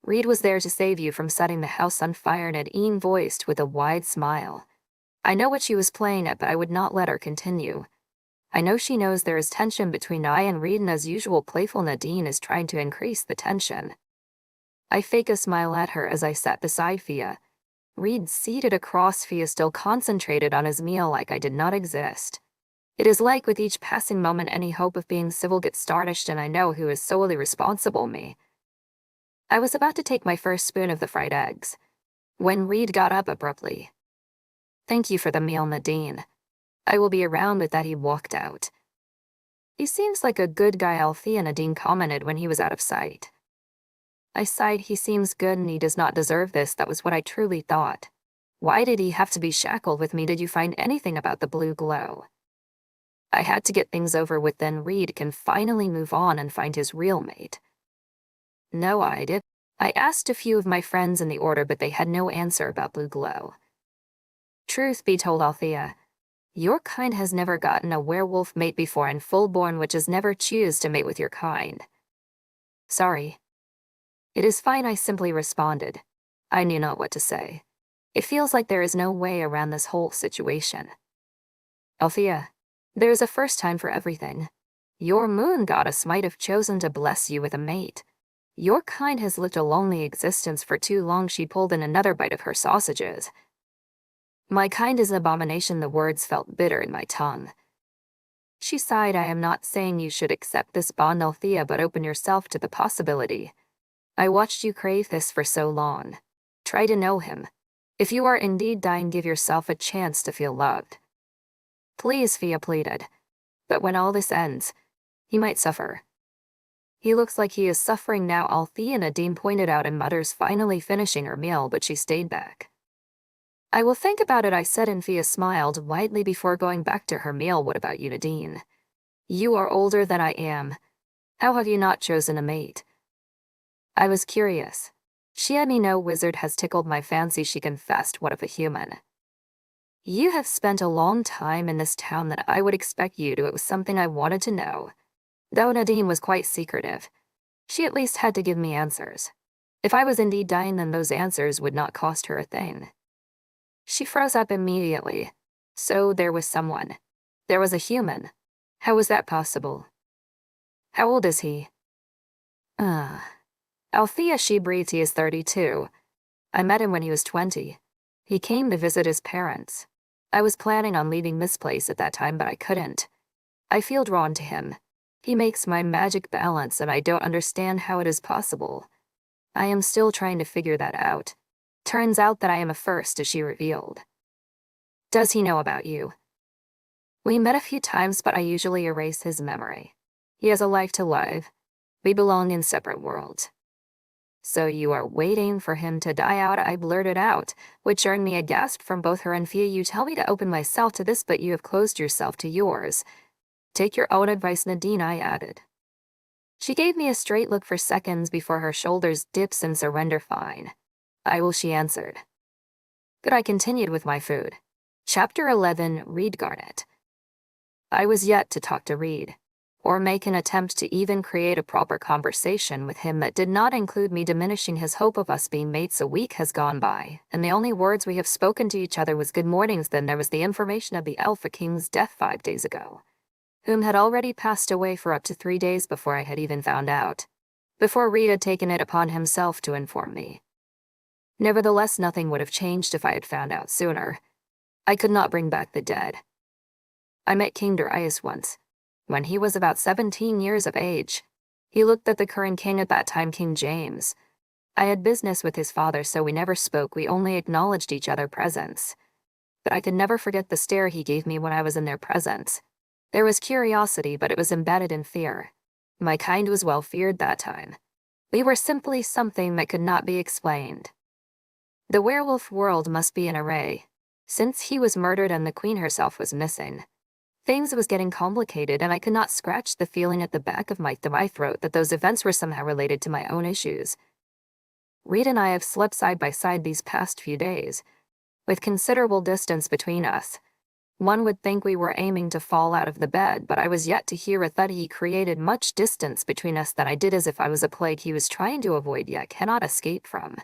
Reed was there to save you from setting the house on fire," Nadine voiced with a wide smile. I know what she was playing at, but I would not let her continue. I know she knows there is tension between I and Reed, and as usual, playful Nadine is trying to increase the tension. I fake a smile at her as I sat beside Fia. Reed seated across Fia, still concentrated on his meal like I did not exist. It is like with each passing moment, any hope of being civil gets tarnished, and I know who is solely responsible: me. I was about to take my first spoon of the fried eggs when Reed got up abruptly. "Thank you for the meal, Nadine. I will be around with that." He walked out. "He seems like a good guy," Althea, Nadine commented when he was out of sight. I sighed. "He seems good and he does not deserve this." That was what I truly thought. Why did he have to be shackled with me? "Did you find anything about the blue glow?" I had to get things over with, then Reed can finally move on and find his real mate. "No, I did. I asked a few of my friends in the order, but they had no answer about blue glow." "Truth be told, Althea, your kind has never gotten a werewolf mate before, and full-born witches never choose to mate with your kind." "Sorry." "It is fine," I simply responded. I knew not what to say. It feels like there is no way around this whole situation. "Althea, there is a first time for everything. Your moon goddess might have chosen to bless you with a mate. Your kind has lived a lonely existence for too long." She pulled in another bite of her sausages. "My kind is an abomination." The words felt bitter in my tongue. She sighed. "I am not saying you should accept this bond, Althea, but open yourself to the possibility. I watched you crave this for so long. Try to know him. If you are indeed dying, give yourself a chance to feel loved." "Please," Fia pleaded. "But when all this ends, he might suffer." "He looks like he is suffering now," Althea, Nadine pointed out, and mutters, finally finishing her meal, but she stayed back. "I will think about it," I said, and Fia smiled widely before going back to her meal. "What about you, Nadine? You are older than I am. How have you not chosen a mate?" I was curious. She had me know wizard has tickled my fancy, she confessed. "What of a human? You have spent a long time in this town that I would expect you to." It was something I wanted to know. Though Nadine was quite secretive, she at least had to give me answers. If I was indeed dying, then those answers would not cost her a thing. She froze up immediately. So there was someone. There was a human. How was that possible? "How old is he?" Althea, she breathed. "He is 32. I met him when he was 20. He came to visit his parents." I was planning on leaving this place at that time, but I couldn't. I feel drawn to him. He makes my magic balance, and I don't understand how it is possible. I am still trying to figure that out. Turns out that I am a first, as she revealed. Does he know about you? We met a few times, but I usually erase his memory. He has a life to live. We belong in separate worlds. So you are waiting for him to die out, I blurted out, which earned me a gasp from both her and Fia. You tell me to open myself to this, but you have closed yourself to yours. Take your own advice, Nadine, I added. She gave me a straight look for seconds before her shoulders dipped in surrender. Fine. I will, she answered. Good, I continued with my food. Chapter 11, Reed Garnet. I was yet to talk to Reed, or make an attempt to even create a proper conversation with him that did not include me diminishing his hope of us being mates. A week has gone by, and the only words we have spoken to each other was good mornings. Then there was the information of the Alpha King's death 5 days ago, whom had already passed away for up to 3 days before I had even found out, before Reed had taken it upon himself to inform me. Nevertheless, nothing would have changed if I had found out sooner. I could not bring back the dead. I met King Darius once, when he was about 17 years of age. He looked at the current king at that time, King James. I had business with his father, so we never spoke, we only acknowledged each other's presence. But I could never forget the stare he gave me when I was in their presence. There was curiosity, but it was embedded in fear. My kind was well feared that time. We were simply something that could not be explained. The werewolf world must be an array. Since he was murdered and the queen herself was missing, things was getting complicated, and I could not scratch the feeling at the back of my throat that those events were somehow related to my own issues. Reed and I have slept side by side these past few days, with considerable distance between us. One would think we were aiming to fall out of the bed, but I was yet to hear a thud. He created much distance between us than I did, as if I was a plague he was trying to avoid yet cannot escape from.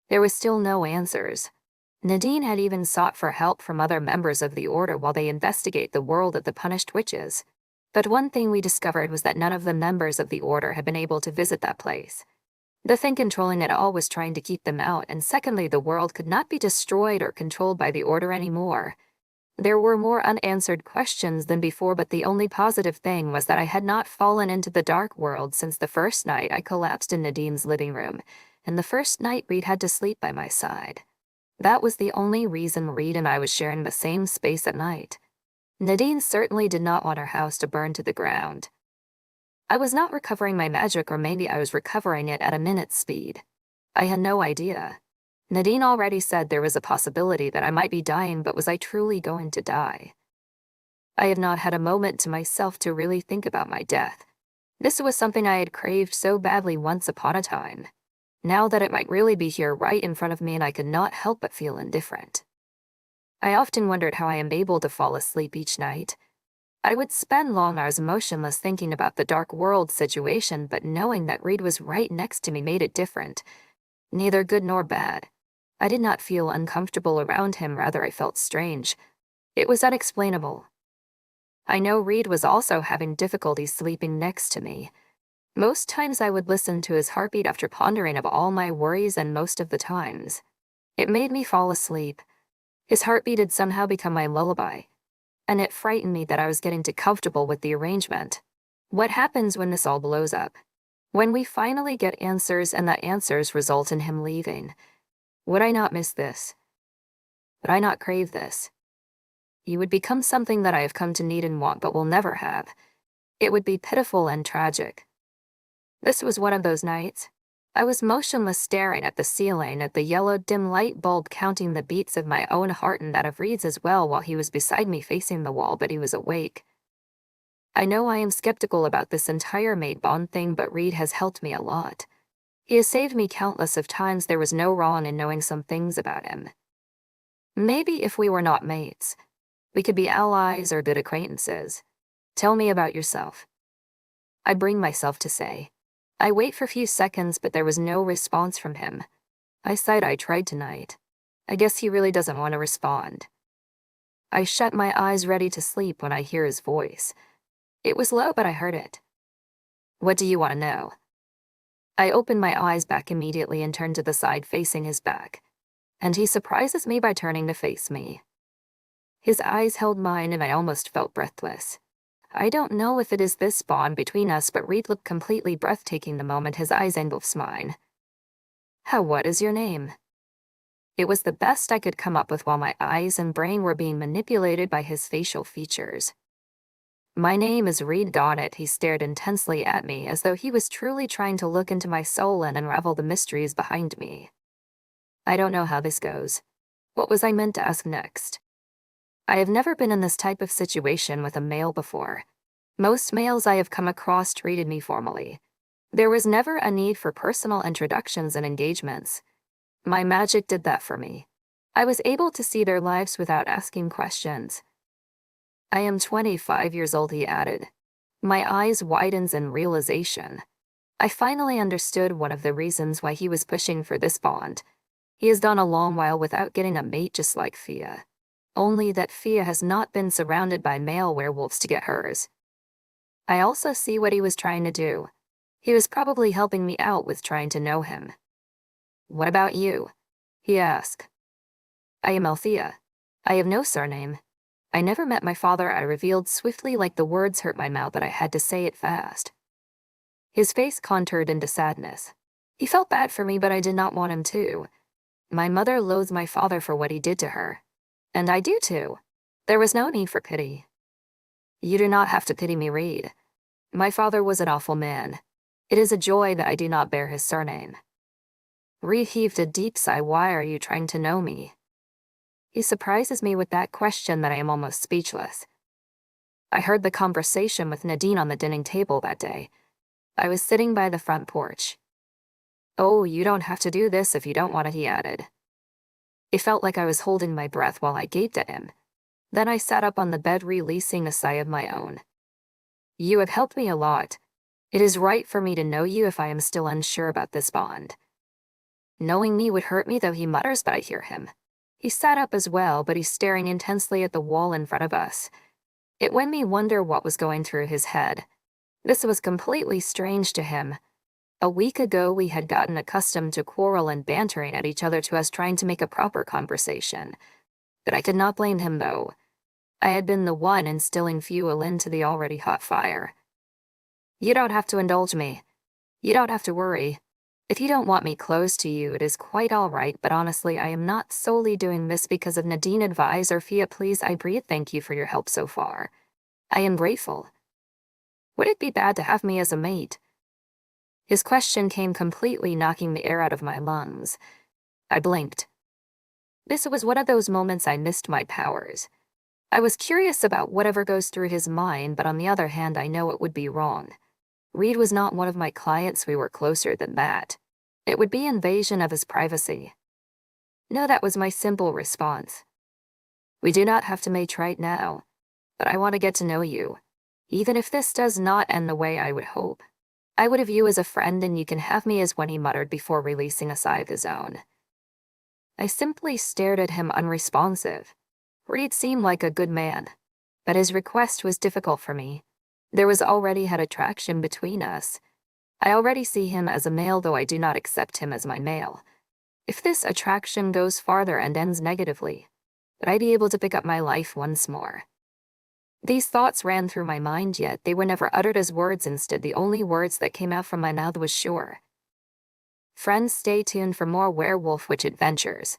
There was still no answers. Nadine had even sought for help from other members of the Order while they investigate the world of the punished witches. But one thing we discovered was that none of the members of the Order had been able to visit that place. The thing controlling it all was trying to keep them out, and secondly, the world could not be destroyed or controlled by the Order anymore. There were more unanswered questions than before, but the only positive thing was that I had not fallen into the dark world since the first night I collapsed in Nadine's living room, and the first night Reed had to sleep by my side. That was the only reason Reed and I was sharing the same space at night. Nadine certainly did not want her house to burn to the ground. I was not recovering my magic, or maybe I was recovering it at a minute's speed. I had no idea. Nadine already said there was a possibility that I might be dying, but was I truly going to die? I had not had a moment to myself to really think about my death. This was something I had craved so badly once upon a time. Now that it might really be here right in front of me, and I could not help but feel indifferent. I often wondered how I am able to fall asleep each night. I would spend long hours motionless thinking about the dark world situation, but knowing that Reed was right next to me made it different. Neither good nor bad. I did not feel uncomfortable around him, rather I felt strange. It was unexplainable. I know Reed was also having difficulty sleeping next to me. Most times I would listen to his heartbeat after pondering of all my worries, and most of the times it made me fall asleep. His heartbeat had somehow become my lullaby, and it frightened me that I was getting too comfortable with the arrangement. What happens when this all blows up? When we finally get answers, and the answers result in him leaving? Would I not miss this? Would I not crave this? He would become something that I have come to need and want but will never have. It would be pitiful and tragic. This was one of those nights. I was motionless, staring at the ceiling, at the yellow dim light bulb, counting the beats of my own heart and that of Reed's as well, while he was beside me facing the wall, but he was awake. I know I am skeptical about this entire mate bond thing, but Reed has helped me a lot. He has saved me countless of times. There was no wrong in knowing some things about him. Maybe if we were not mates, we could be allies or good acquaintances. Tell me about yourself. I bring myself to say. I wait for a few seconds, but there was no response from him. I sighed. I tried tonight. I guess he really doesn't want to respond. I shut my eyes ready to sleep when I hear his voice. It was low, but I heard it. What do you want to know? I opened my eyes back immediately and turned to the side facing his back, and he surprises me by turning to face me. His eyes held mine and I almost felt breathless. I don't know if it is this bond between us, but Reed looked completely breathtaking the moment his eyes engulfed mine. What is your name? It was the best I could come up with while my eyes and brain were being manipulated by his facial features. My name is Reed Donnet. He stared intensely at me as though he was truly trying to look into my soul and unravel the mysteries behind me. I don't know how this goes. What was I meant to ask next? I have never been in this type of situation with a male before. Most males I have come across treated me formally. There was never a need for personal introductions and engagements. My magic did that for me. I was able to see their lives without asking questions. I am 25 years old, he added. My eyes widened in realization. I finally understood one of the reasons why he was pushing for this bond. He has done a long while without getting a mate just like Fia. Only that Fia has not been surrounded by male werewolves to get hers. I also see what he was trying to do. He was probably helping me out with trying to know him. What about you? He asked. I am Althea. I have no surname. I never met my father, I revealed swiftly, like the words hurt my mouth but I had to say it fast. His face contoured into sadness. He felt bad for me, but I did not want him to. My mother loathed my father for what he did to her. And I do too. There was no need for pity. You do not have to pity me, Reed. My father was an awful man. It is a joy that I do not bear his surname. Reed heaved a deep sigh. Why are you trying to know me? He surprises me with that question that I am almost speechless. I heard the conversation with Nadine on the dining table that day. I was sitting by the front porch. Oh, you don't have to do this if you don't want it, he added. It felt like I was holding my breath while I gaped at him. Then I sat up on the bed, releasing a sigh of my own. You have helped me a lot. It is right for me to know you if I am still unsure about this bond. Knowing me would hurt me, though, he mutters, but I hear him. He sat up as well, but he's staring intensely at the wall in front of us. It made me wonder what was going through his head. This was completely strange to him. A week ago, we had gotten accustomed to quarrel and bantering at each other, to us trying to make a proper conversation. But I could not blame him, though. I had been the one instilling fuel into the already hot fire. You don't have to indulge me. You don't have to worry. If you don't want me close to you, it is quite all right, but honestly, I am not solely doing this because of Nadine advice or Fia. Please, I breathe. Thank you for your help so far. I am grateful. Would it be bad to have me as a mate? His question came completely knocking the air out of my lungs. I blinked. This was one of those moments I missed my powers. I was curious about whatever goes through his mind, but on the other hand, I know it would be wrong. Reed was not one of my clients. We were closer than that. It would be invasion of his privacy. No, that was my simple response. We do not have to mate right now, but I want to get to know you. Even if this does not end the way I would hope, I would have you as a friend and you can have me as one, he muttered before releasing a sigh of his own. I simply stared at him, unresponsive. Reed seemed like a good man, but his request was difficult for me. There was already had attraction between us. I already see him as a male, though I do not accept him as my male. If this attraction goes farther and ends negatively, would I be able to pick up my life once more? These thoughts ran through my mind, yet they were never uttered as words. Instead, the only words that came out from my mouth was sure. Friends, stay tuned for more Werewolf Witch adventures.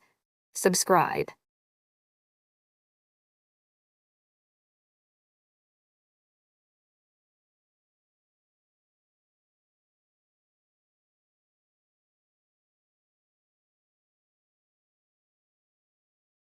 Subscribe.